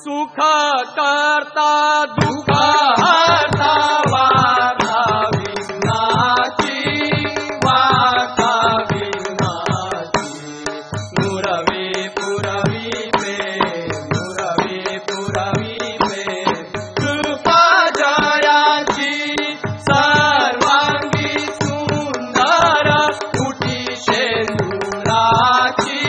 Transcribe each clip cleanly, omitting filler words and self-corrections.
सुख करता दुःख हरता वार्ता विघ्नाची वार्ता विघ्नाची नुरवी पुरवी कृपा जयाची सर्वांगी सुंदर उठी शेंदुराची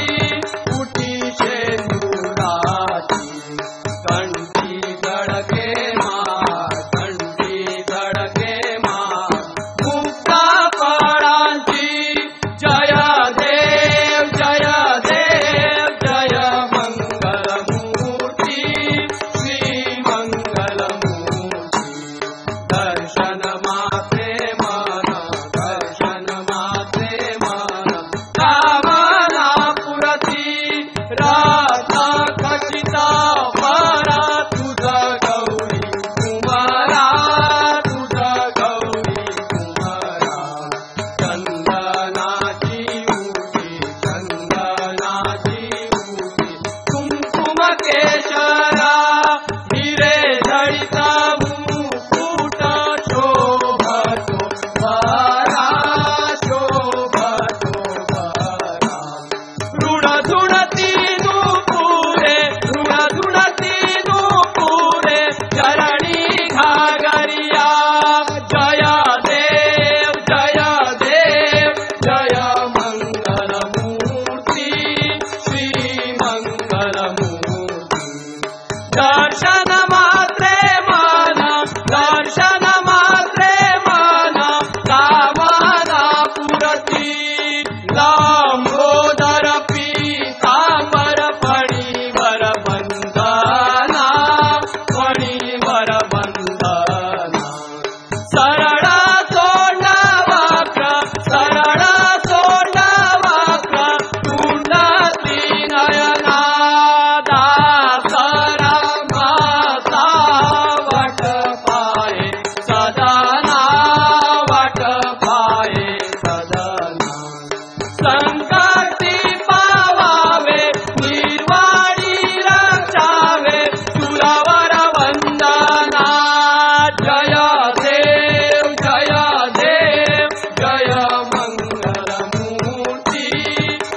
कंठी धडके मार मुक्ता फळांची जय देव जय मंगलमूर्ती श्री मंगलमूर्ती दर्शन मात्रे मन कामना पुरती रात खचिता परा तुझ गौरी कुमारा चंदनाची उठी कुंकुम केशरा हिरे जडिता मुकुट शोभतो भरा ऋण धुणती नुपुरे चरणी घागरिया जय देव जय मंगलमूर्ती श्री मंगलमूर्ती दर्शन मात्रे मन कामना पुरती लांबोदर पीतांबर फणीवर बंदना सरळ तोंड वक्र तुंड त्रिनयना दासरा माता वट पाये सदना संकटी पावावे निर्वाणी रक्षावे सुरवर वंदना जय देव जय मंगलमूर्ती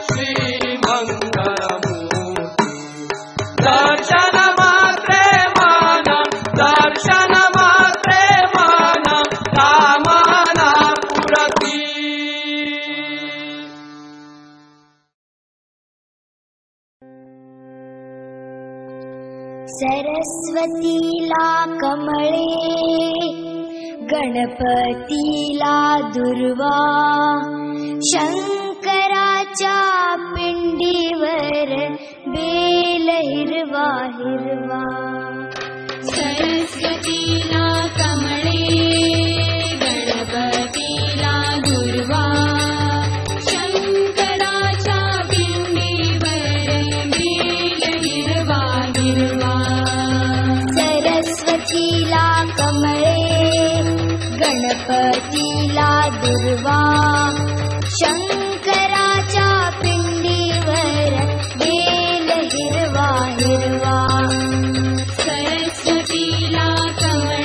श्री मंगलमूर्ती दर्शन मात्रे मन कामना पुरती सरस्वतीला कमळे गणपतीला दुर्वा शंकराच्या पिंडीवर बेल हिरवा सरस्वतीला कमळे गणपतीला दुर्वा शंकराच्या पिंडीवर बेल हिरवा सरस्वतीला कमळे गणपतीला दुर्वा शंकराच्या पिंडीवर बेल हिरवा सरस्वतीला कमळे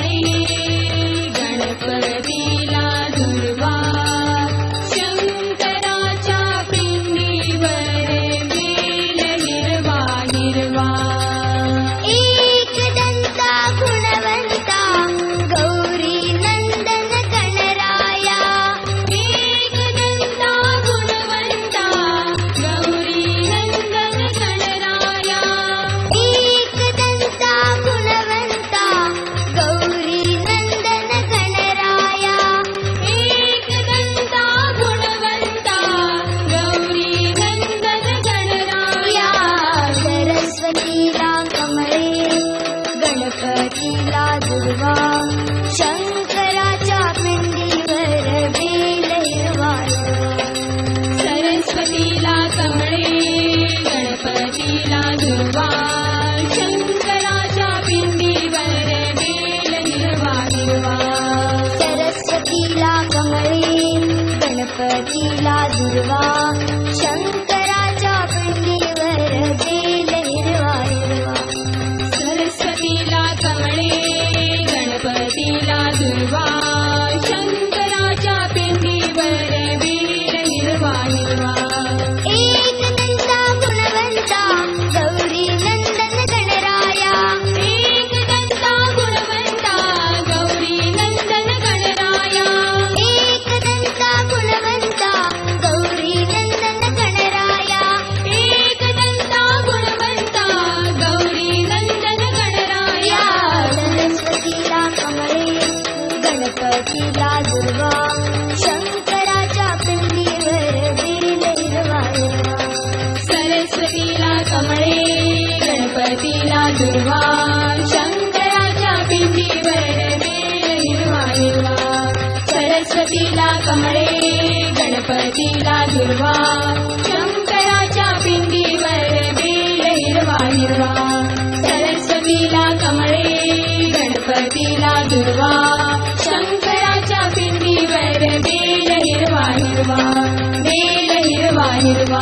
सरस्वतीला कमळे गणपतीला दुर्वा शंकराच्या पिंडीवर बेल हिरवा हिरवा सरस्वतीला कमळे गणपतीला दुर्वा शंकराच्या पिंडीवर बेल हिरवा हिरवा सरस्वतीला कमळे गणपतीला दुर्वा शंकराच्या पिंडीवर बेल हिरवा हिरवा बेल हिरवा हिरवा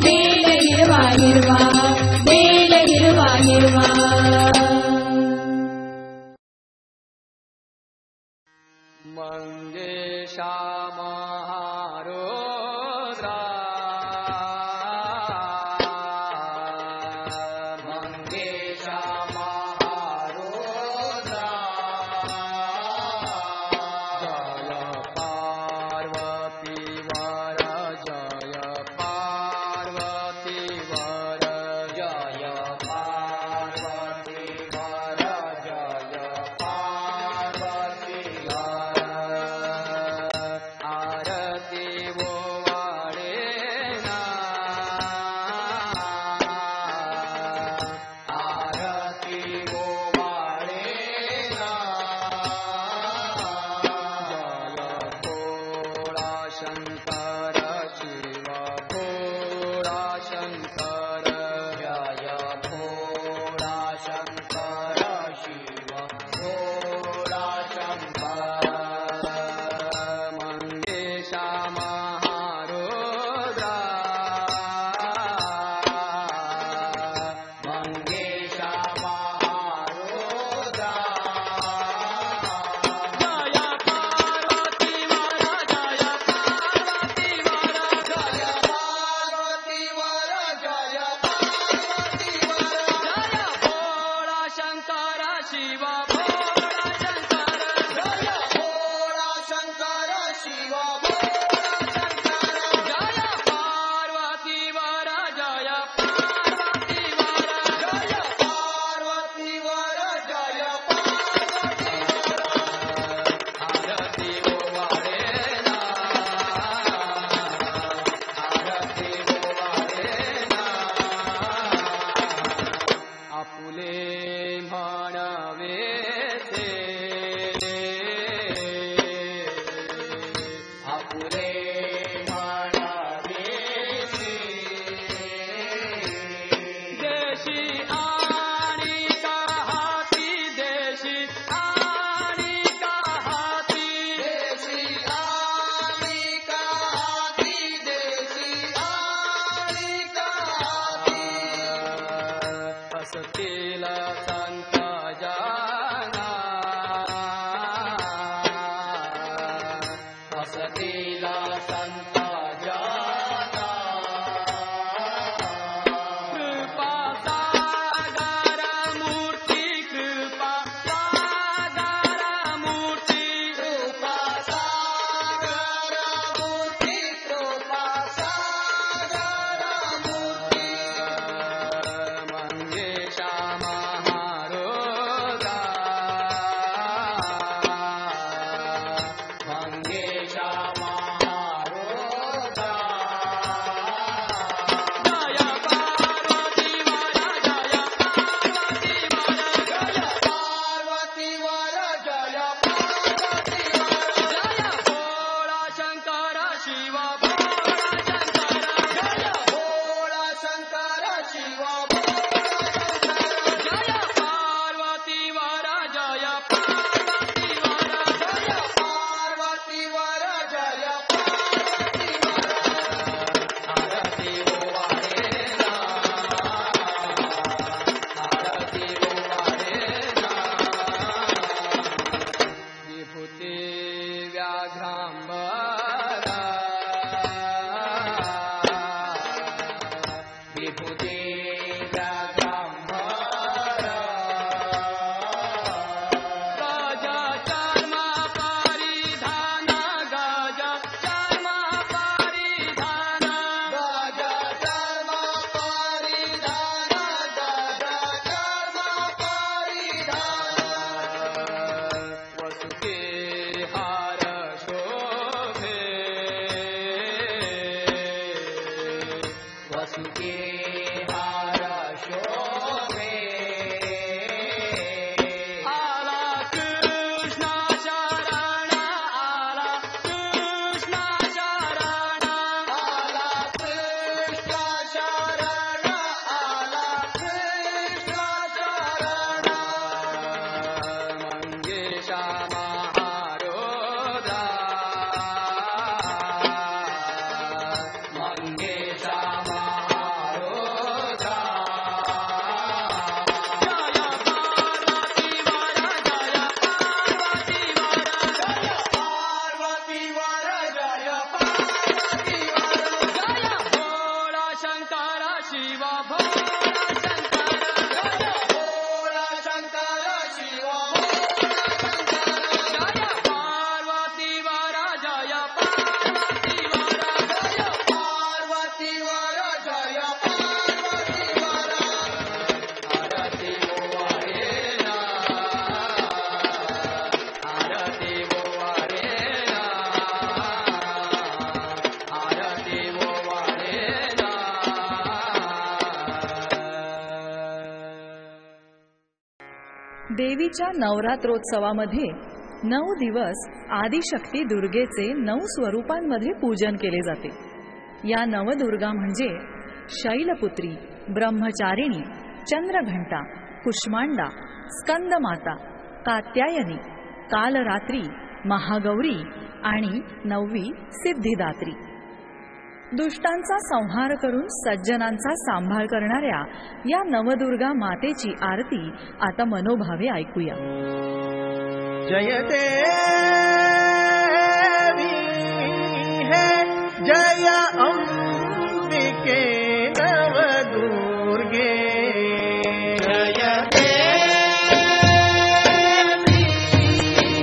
बेल हिरवा हिरवा बेल हिरवा हिरवा मंगेशा महारुद्रा मंगेशा महारुद्रा जय पार्वती वर जय पार्वती वर जय पार्वती वर जय पार्वती वर आरती वो वाडे ना आरती वो वाडे ना जय भोळा शंकर शिव भोळा शंकर जय भोळा शंकर शिव भोळा शंकर मंगेशा महारुद्रा मंगेशा महारुद्रा जय पार्वती वर जय पार्वती वर जय पार्वती वर जय पार्वती वर जय भोळा शंकर शिव भोळा शंकर जय भोळा शंकर शिव भोळा शंकर जय पार्वती वर जय पार्वती वर जय पार्वती वर जय पार्वती वर आरती वो वाडे ना आरती वो वाडे ना आपुले म्हणवे ते आपुले म्हणवे ते देशी आणि काहाती देशी आणि काहाती देशी आणि काहाती देशी आणि काहाती असतील संत जाना असतील संत जाना कृपा सागर मूर्ती कृपा सागर मूर्ती कृपा सागर मूर्ती कृपा सागर मूर्ती मंगेशा महारुद्रा मंगेशा महारुद्रा जय पार्वती वर जय पार्वती वर जय पार्वती वर जय पार्वती वर जय भोळा शंकर शिव भोळा शंकर जय भोळा शंकर शिव भोळा शंकर जय पार्वती वर जय पार्वती वर जय पार्वती वर जय पार्वती वर आरती वो वाडे ना आरती वो वाडे ना विभूती व्याघ्रांबरा विभूती व्याघ्रांबरा गज चर्मा परिधान गज चर्मा परिधान गज चर्मा परिधान गज चर्मा परिधान वसुके हार शोभे वसुके शिव भोला शंकर जय भोला शंकर शिव भोला शंकर जय पार्वती वर जय पार्वती वर जय पार्वती वर जय पार्वती वर आरती गोवारे ना आरती गोवारे ना आरती गोवारे ना देवीच्या नवरात्रोत्सवामध्ये 9 दिवस आदिशक्ती दुर्गेचे 9 स्वरूपांमध्ये पूजन केले जाते. या नवदुर्गा म्हणजे शैलपुत्री, ब्रह्मचारिणी, चंद्रघंटा, कुष्मांडा, स्कंदमाता, कात्यायनी, कालरात्री, महागौरी आणि 9वी सिद्धिदात्री. दुष्टांचा संहार करून सज्जनांचा सांभाळ करणाऱ्या या नवदुर्गा मातेची आरती आता मनोभावे ऐकूया. जय देवी है जय अंबिके नवदुर्गे जय देवी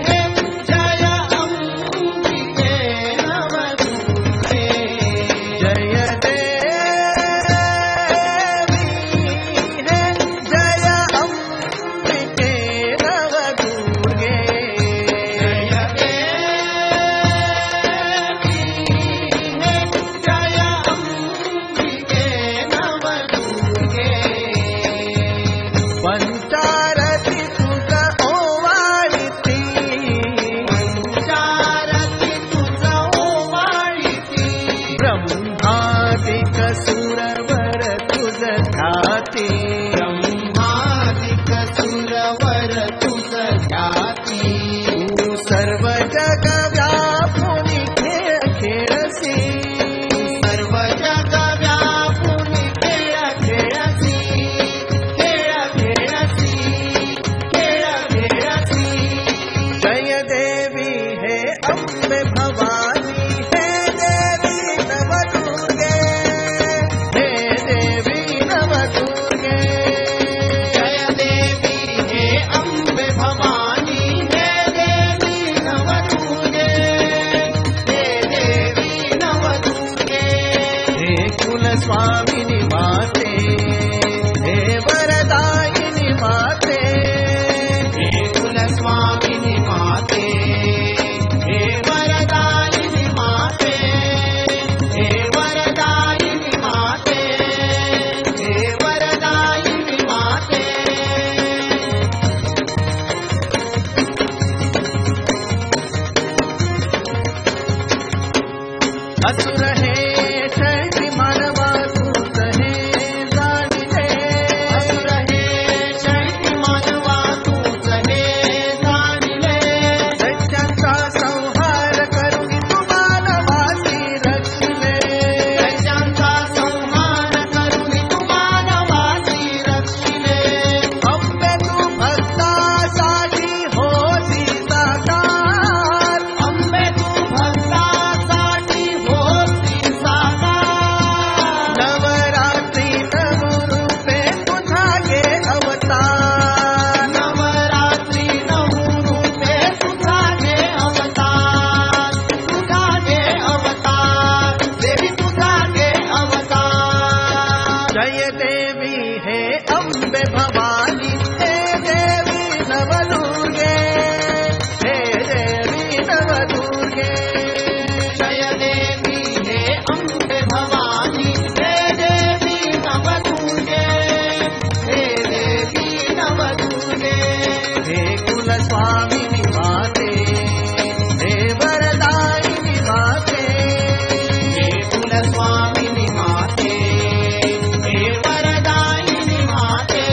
है जय अंबिके नवदुर्गे जय देवी है जय अंबिके नवदुर्गे पंचारती तुझ ओवाळीती पंचारती तुझ ओवाळीती ब्रह्मादिक सुरवर तुझ ख्याती ब्रह्मादिक सुरवर तुझ ख्याती तू सर्व जग व्यापुनी खेळ खेळसी सर्व जग व्यापुनी खेळ खेळसी जय देवी हे अम्बे भवानी हे देवी नवदुर्गे हे देवी नवदुर्गे जय देवी हे अम्बे भवानी हे देवी नवदुर्गे हे देवी नवदुर्गे हे कुलस्वामिनी माते हे वरदायिनी माते हे कुलस्वामिनी माते हे वरदायिनी माते हे वरदायिनी माते हे वरदायिनी माते असुर हे शक्ती मानवा तूच हे जाणिले असुर हे शक्ती मानवा तूच हे जाणिले दैत्यांचा संहार करून तू मानवासी रक्षिले दैत्यांचा संहार करून तू मानवासी रक्षिले अम्बे तू भक्तासाठी होती साकार अम्बे तू भक्तासाठी होती साकार नवरात्री नवरूपे तुझा घे अवतार नवरात्री नवरूपे तुझा घे अवतार तुझा घे अवतार देवी तुझा घे अवतार जय देवी हे अम्बे भवानी हे देवी नवदुर्गे हे देवी नवदुर्गे जय देवी हे अम्बे भवानी हे देवी नवदुर्गे हे देवी नवदुर्गे हे कुलस्वामिनी माते हे वरदायिनी माते हे कुलस्वामिनी माते हे वरदायिनी माते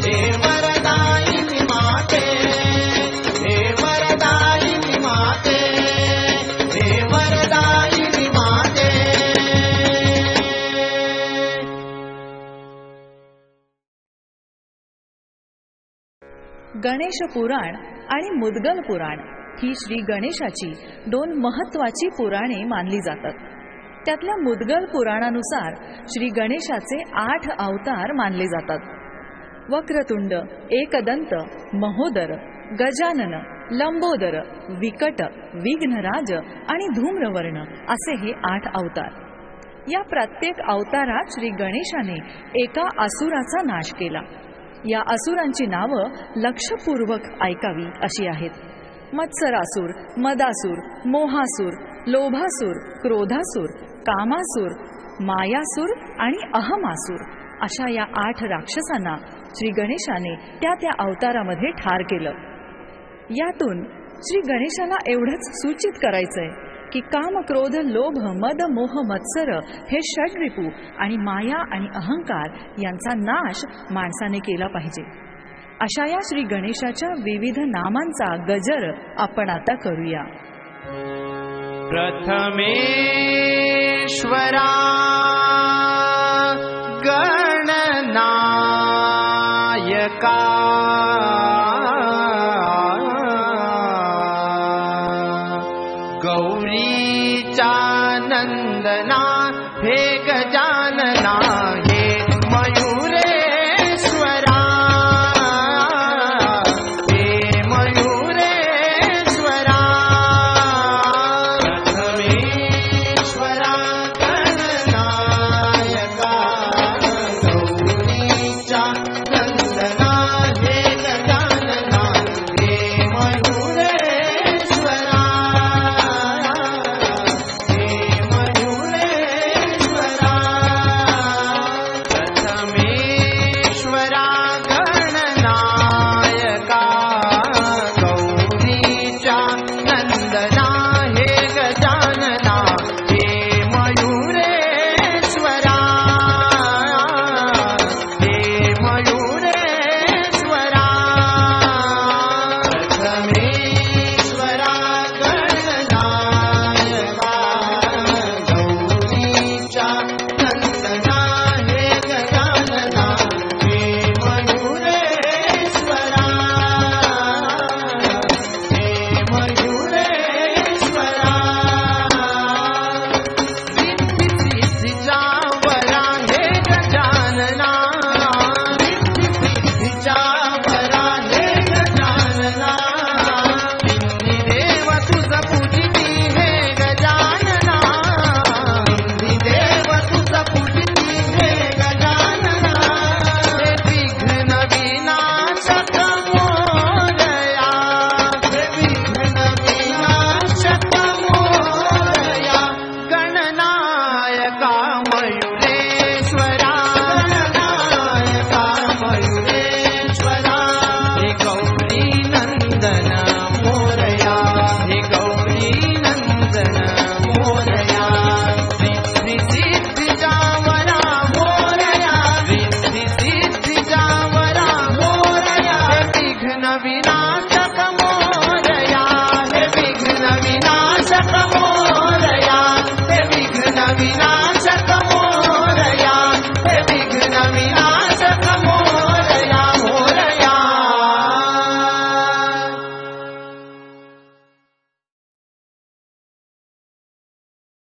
हे वरदायिनी माते हे वरदायिनी माते हे वरदायिनी माते गणेश पुराण आणि मुद्गल पुराण ही श्री गणेशाची 2 महत्त्वाची पुराणे मानली जातात. त्यातल्या मुद्गल पुराणानुसार श्री गणेशाचे 8 अवतार मानले जातात. वक्रतुंड, एकदंत, महोदर, गजानन, लंबोदर, विकट, विघ्नराज आणि धूम्रवर्ण असे हे 8 अवतार. या प्रत्येक अवतारात श्री गणेशाने एका असुराचा नाश केला. या असुरांची नावं लक्षपूर्वक ऐकावी अशी आहेत. मत्सरासूर, मदासूर, मोहासूर, लोभासूर, क्रोधासूर, कामासूर, मायासूर आणि अहमासूर अशा या 8 राक्षसांना श्री गणेशाने त्या अवतारामध्ये ठार केलं. यातून श्री गणेशाला एवढंच सूचित करायचंय की काम, क्रोध, लोभ, मद, मोह, मत्सर हे षड्रिपू आणि माया आणि अहंकार यांचा नाश माणसाने केला पाहिजे. अशा या श्री गणेशाच्या विविध नामांचा गजर आपण आता करूया. प्रथमेश्वरा गणनायका